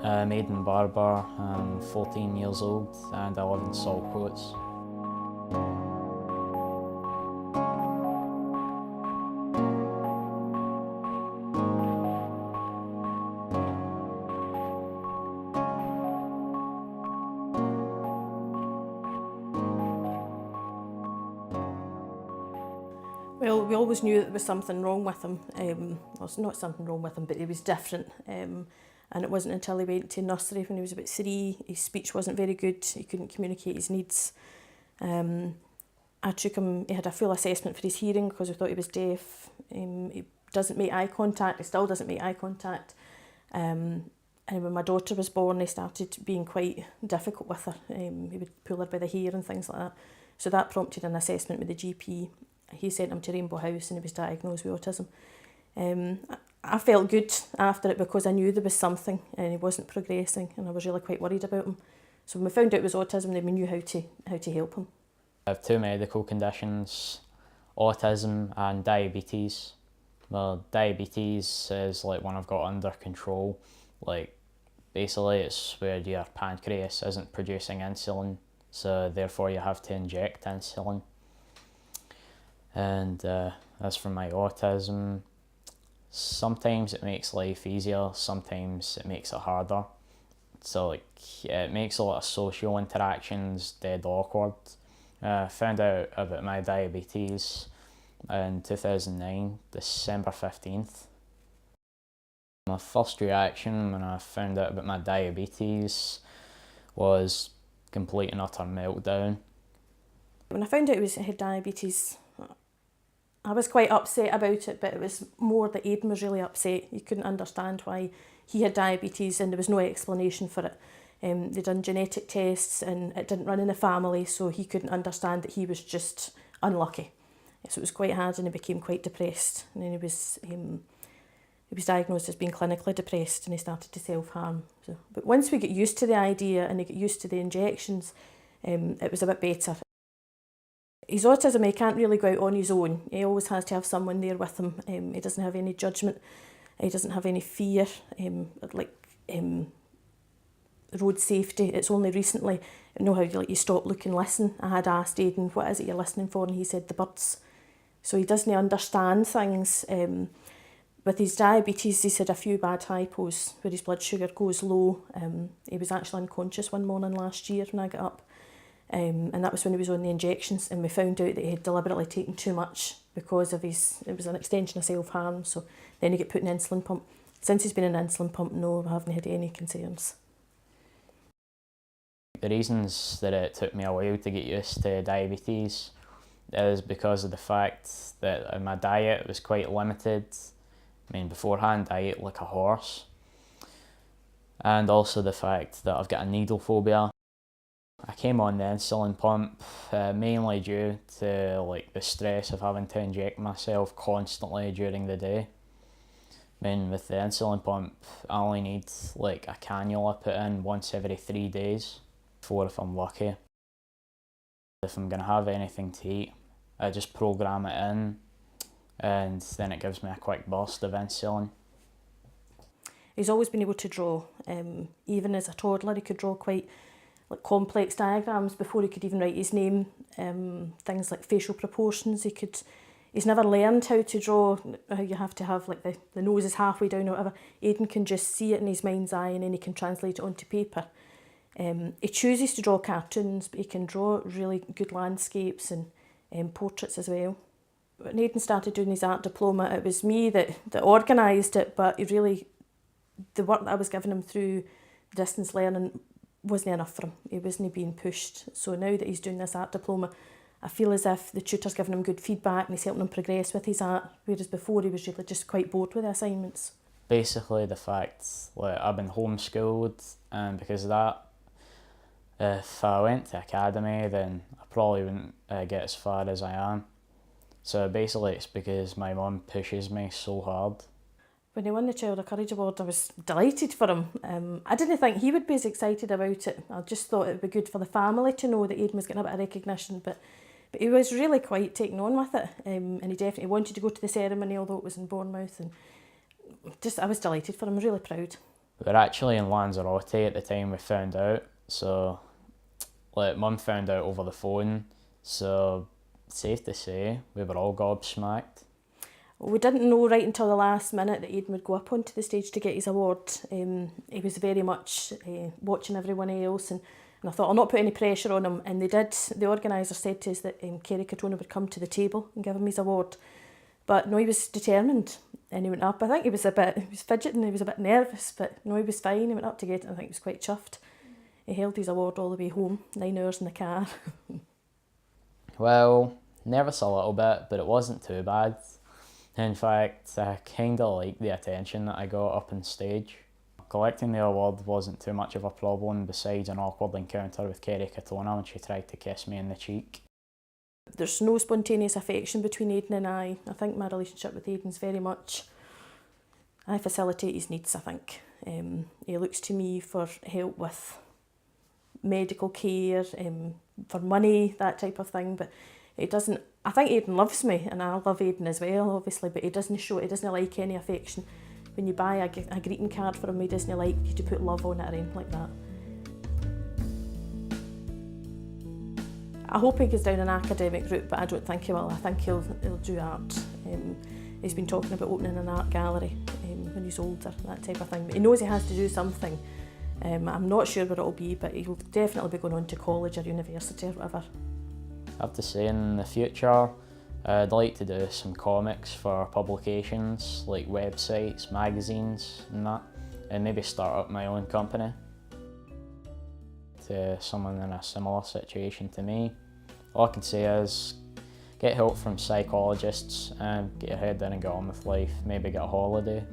I'm Aidan Barber, I'm 14 years old and I live in Saltcoats. Well, we always knew that there was something wrong with him. Well, it's not something wrong with him, but he was different. And it wasn't until he went to nursery when he was about 3, his speech wasn't very good, he couldn't communicate his needs. I took him, he had a full assessment for his hearing because we thought he was deaf. He doesn't make eye contact, he still doesn't make eye contact. And when my daughter was born, he started being quite difficult with her. He would pull her by the hair and things like that. So that prompted an assessment with the GP. He sent him to Rainbow House and he was diagnosed with autism. I felt good after it because I knew there was something and he wasn't progressing, and I was really quite worried about him. So when we found out it was autism, then we knew how to help him. I have 2 medical conditions, autism and diabetes. Well, diabetes is like one I've got under control. Like basically it's where your pancreas isn't producing insulin, so therefore you have to inject insulin. And as for my autism, sometimes it makes life easier, sometimes it makes it harder. So like it makes a lot of social interactions dead awkward. I found out about my diabetes in 2009, December 15th. My first reaction when I found out about my diabetes was complete and utter meltdown. When I found out he had diabetes, I was quite upset about it, but it was more that Aidan was really upset. He couldn't understand why he had diabetes and there was no explanation for it. They'd done genetic tests and it didn't run in the family, so he couldn't understand that he was just unlucky. So it was quite hard and he became quite depressed. And then he was diagnosed as being clinically depressed and he started to self-harm. But once we got used to the idea and he got used to the injections, it was a bit better. His autism, he can't really go out on his own. He always has to have someone there with him. He doesn't have any judgment. He doesn't have any fear. Road safety, it's only recently, you know how you stop, look and listen. I had asked Aidan, what is it you're listening for? And he said, the birds. So he doesn't understand things. With his diabetes, he's had a few bad hypos where his blood sugar goes low. He was actually unconscious one morning last year when I got up. And that was when he was on the injections, and we found out that he had deliberately taken too much because of it was an extension of self-harm, so then he got put in an insulin pump. Since he's been in an insulin pump, no, I haven't had any concerns. The reasons that it took me a while to get used to diabetes is because of the fact that my diet was quite limited. I mean, beforehand I ate like a horse, and also the fact that I've got a needle phobia. I came on the insulin pump mainly due to like the stress of having to inject myself constantly during the day. I mean, with the insulin pump, I only need like a cannula put in once every 3 days, 4 if I'm lucky. If I'm going to have anything to eat, I just program it in and then it gives me a quick burst of insulin. He's always been able to draw. Even as a toddler, he could draw quite complex diagrams before he could even write his name. Things like facial proportions, he's never learned how to draw, how you have to have like the nose is halfway down or whatever. Aidan can just see it in his mind's eye and then he can translate it onto paper. He chooses to draw cartoons, but he can draw really good landscapes and portraits as well. When Aidan started doing his art diploma, it was me that organised it, but the work that I was giving him through distance learning wasn't enough for him. He wasn't being pushed. So now that he's doing this art diploma, I feel as if the tutor's giving him good feedback and he's helping him progress with his art, whereas before he was really just quite bored with the assignments. Basically the fact like I've been homeschooled, and because of that, if I went to academy then I probably wouldn't get as far as I am. So basically it's because my mum pushes me so hard. When he won the Child of Courage Award, I was delighted for him. I didn't think he would be as excited about it. I just thought it would be good for the family to know that Aidan was getting a bit of recognition, but he was really quite taken on with it, and he definitely wanted to go to the ceremony, although it was in Bournemouth, and I was delighted for him, really proud. We were actually in Lanzarote at the time we found out, so like Mum found out over the phone, so safe to say we were all gobsmacked. We didn't know right until the last minute that Aidan would go up onto the stage to get his award. He was very much watching everyone else, and I thought I'll not put any pressure on him, and they did. The organiser said to us that Kerry Katona would come to the table and give him his award, but no, he was determined and he went up. I think he was fidgeting, he was a bit nervous, but no, he was fine. He went up to get it, and I think he was quite chuffed. He held his award all the way home, 9 hours in the car. Well, nervous a little bit, but it wasn't too bad. In fact, I kind of liked the attention that I got up on stage. Collecting the award wasn't too much of a problem, besides an awkward encounter with Kerry Katona when she tried to kiss me in the cheek. There's no spontaneous affection between Aidan and I. I think my relationship with Aidan's very much, I facilitate his needs, I think. He looks to me for help with medical care, for money, that type of thing, but it doesn't. I think Aidan loves me, and I love Aidan as well, obviously, but he doesn't show it. He doesn't like any affection. When you buy a greeting card for him, he doesn't like you to put love on it or anything like that. I hope he goes down an academic route, but I don't think he will. I think he'll do art. He's been talking about opening an art gallery when he's older, that type of thing. But he knows he has to do something. I'm not sure what it'll be, but he'll definitely be going on to college or university or whatever. I have to say, in the future, I'd like to do some comics for publications like websites, magazines and that, and maybe start up my own company. To someone in a similar situation to me, all I can say is get help from psychologists and get your head down and get on with life, maybe get a holiday.